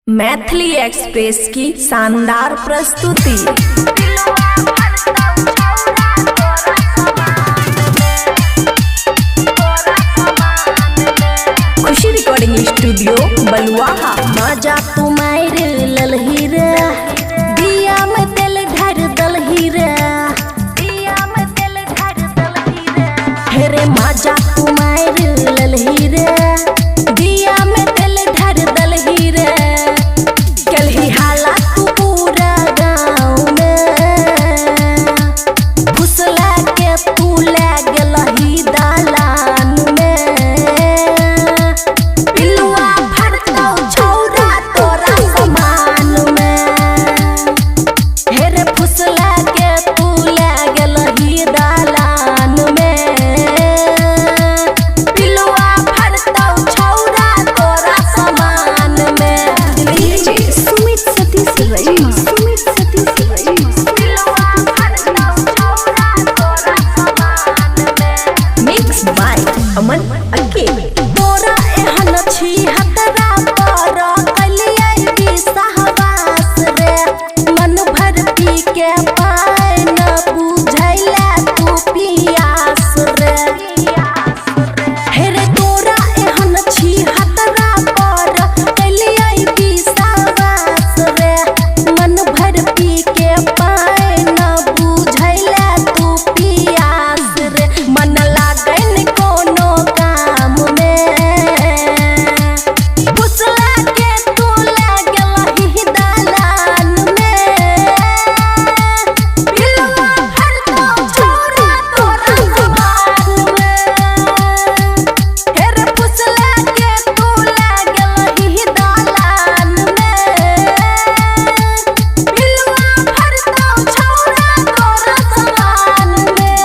Maithili express की शानदार प्रस्तुति। खुशी रिकॉर्डिंग स्टूडियो बलुआहा। मजा तुम्हार ललही रे दिया में तेल ढार दलही रे हेरे मजा तुम्हार ललही रे दिया में तेल ढार दलही रे कलही हालात तू पूरा गाँव में फुसला के तू ले गलही दालान में पिलुआ भरतौ छौरा तोरा समान में हेरे फुसला के तू ले गलही दालान में पिलुआ भरतौ छौरा तोरा समान में। डीजे सुमित सतीश रईमा। पिलुआ भरतौ छौरा तोरा समान में। मिक्स बाय अमन अकेले। तोरा एहन छी हतरा पर कलियै विश्वास रे मन भर पी के पाय न बुझैला तू पियास रे हेरे तोरा एहन छी हतरा पर कलियै विश्वास रे मन भर पी के पाय न बुझैला तू पियास रे मन लागै न कोनो काम में फुसला के तू ले गलही दालान में पिलुआ भरतौ छौरा तोरा समान में हेरे फुसला के तू ले गलही दालान में पिलुआ भरतौ छौरा तोरा समान में।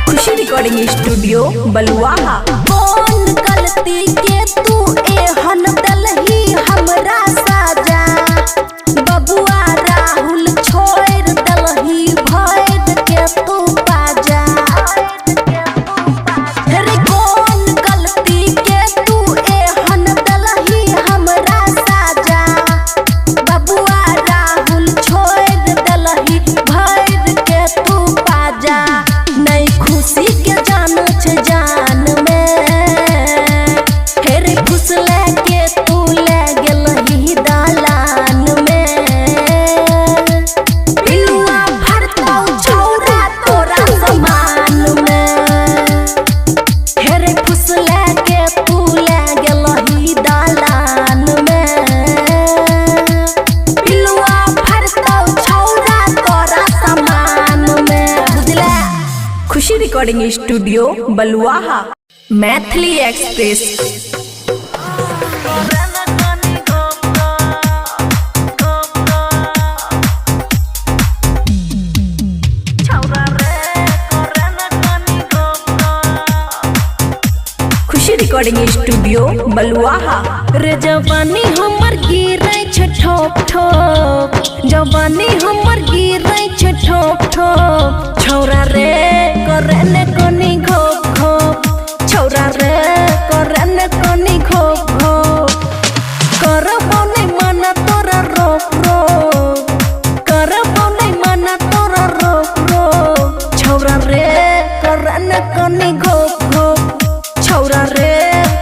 खुशी रिकॉर्डिंग स्टूडियो बलुआहा। कौन गलती के तू एहन दलही हमरा साजा बबुआ राहुल छोड़ दलही भैद के तू बाजा रे कौन गलती के तू एहन दलही हमरा साजा बबुआ राहुल छोड़ दलही भैद के तू बाजा नहीं खुशी के जान छ जान में हेरे फुसला के तू ले गलही दालान में पिलुआ भरतौ छौरा तोरा समान में हेरे फुसला के तू ले गलही दालान में पिलुआ भरतौ छौरा तोरा समान में बुझला। खुशी रिकॉर्डिंग स्टूडियो बलुआहा। मैथिली एक्सप्रेस। खुशी रिकॉर्डिंग स्टूडियो बलुआहा। रे जवानी हमर गिरै छ ठोक ठोक जवानी हमर गिरै छ ठोक ठोक छौरा रे करे ने कोनी घोप घोप छौरा रे करे ने कोनी घोप घोप करबौ नै मना तोरा रोक रोक करबौ नै मना तोरा रोक रोक छौरा रे करे ने कोनी घोप घोप छौरा रे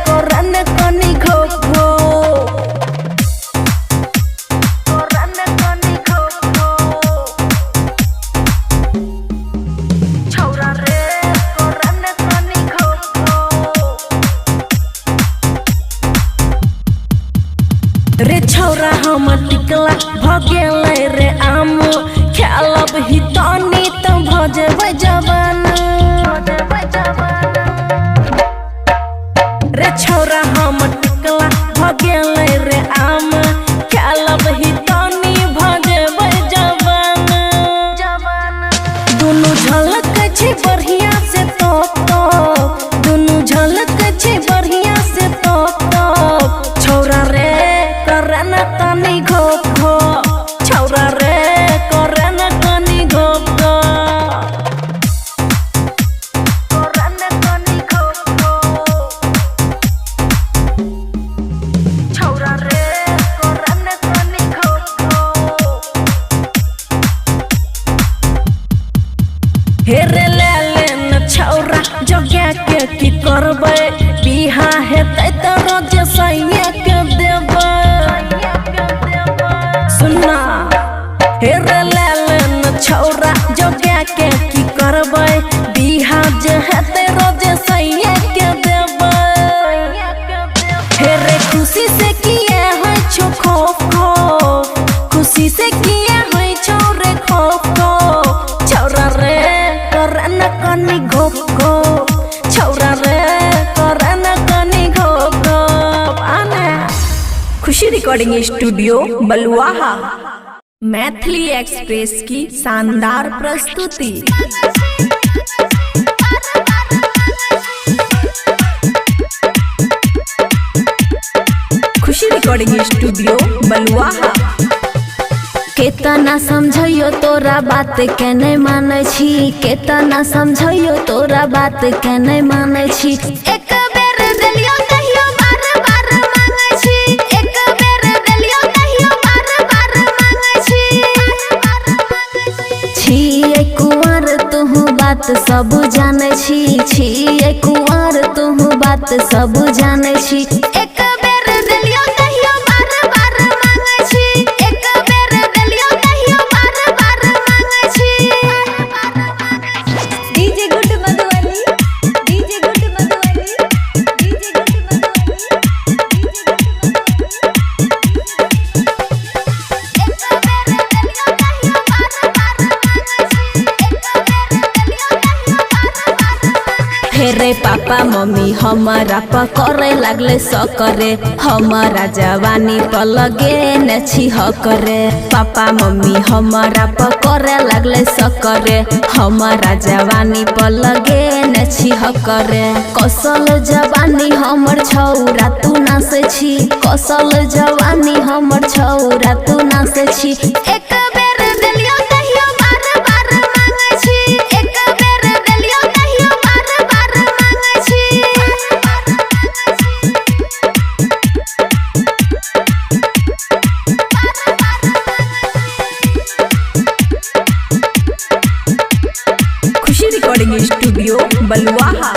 करे ने कोनी घोप घोप करे ने कोनी घोप घोप छौरा रे करे ने कोनी घोप घोप रे छौरा हम टिकला भ गेलै रे आम खेलब ही तनी त भ जेबै जवान रे छौरा हम टिकला भ गेलै रे आम खेलब ही तनी भ जेबै जवान दुनू झलक छै बढ़िया से तोप तोप दुनू झलक छै बढ़िया से तोप तोप छौरा रे करे न तनी घोप घोप छौरा रे करे न तनी घोप घोप हेरे ले लेन छौरा जगह के की करबै बिहा हेतै त रोज सैया के देबै सुनना हेरे ले लेन छौरा जगह के की करबै बिहा जे हेतै रोज सैया के देबै हेरे खुशी से किए है छो खोफ खोफ खुशी से किए है छौरे खोफ खोफ छौरा रे करे न कनी घोप घोप छौरा रे करे न कनी घोप घोप आने खुशी रिकॉर्डिंग स्टूडियो बलुआहा। मैथिली एक्सप्रेस की शानदार प्रस्तुति। खुशी रिकॉर्डिंग स्टूडियो बलुआहा। केतना समझियो तोरा बात के नहीं माने छी केतना समझियो तोरा बात के नहीं माने छी एक बेर देलियो कहियो बार बार मांगे छी एक बेर देलियो कहियो बार बार मांगे छी एक कुंवर तू बात सब जाने छी एक कुंवर तू बात सब जाने छी एक बेर देलियो कहियो बार बार मांगे छी एक बेर देलियो कहियो बार बार मांगे छी डीजे गुड मधुबनी डीजे गुड मधुबनी डीजे गुड हेरे पापा मम्मी हमारा पकड़े लगले सकरे हमारा जवानी पर लगे न छी हकरे पापा मम्मी हमारा पकड़े लगले सकरे हमारा जवानी पर लगे न छी हकरे कसल जवानी हमर छौरा तू ना से छी कसल जवानी हमर छौरा तू ना से छी एक बेर देलियो कहियो बार बार मांगे छी एक बेर देलियो कहियो बार बार मांगे छी खुशी रिकॉर्डिंग स्टूडियो बलुआहा।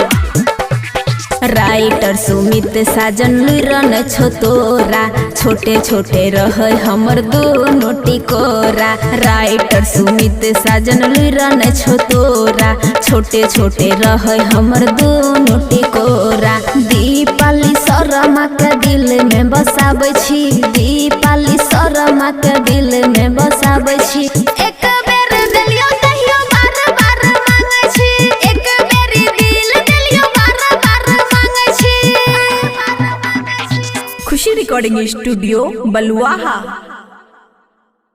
राइटर सुमित साजन लुरन छो तोरा छोटे छोटे रहे हमर दोनों टिकोरा राइटर सुमित साजन लुरन छो तोरा छोटे छोटे रहे हमर दोनों टिकोरा दीपाली शर्मा के दिल में बसाबै छी दीपाली शर्मा के दिल में बसाबै छी एक बेर देलियो कहियो बार बार मांगे छी एक बेर दिल देलियो बार बार मांगे छी खुशी रिकॉर्डिंग स्टूडियो बलुआहा।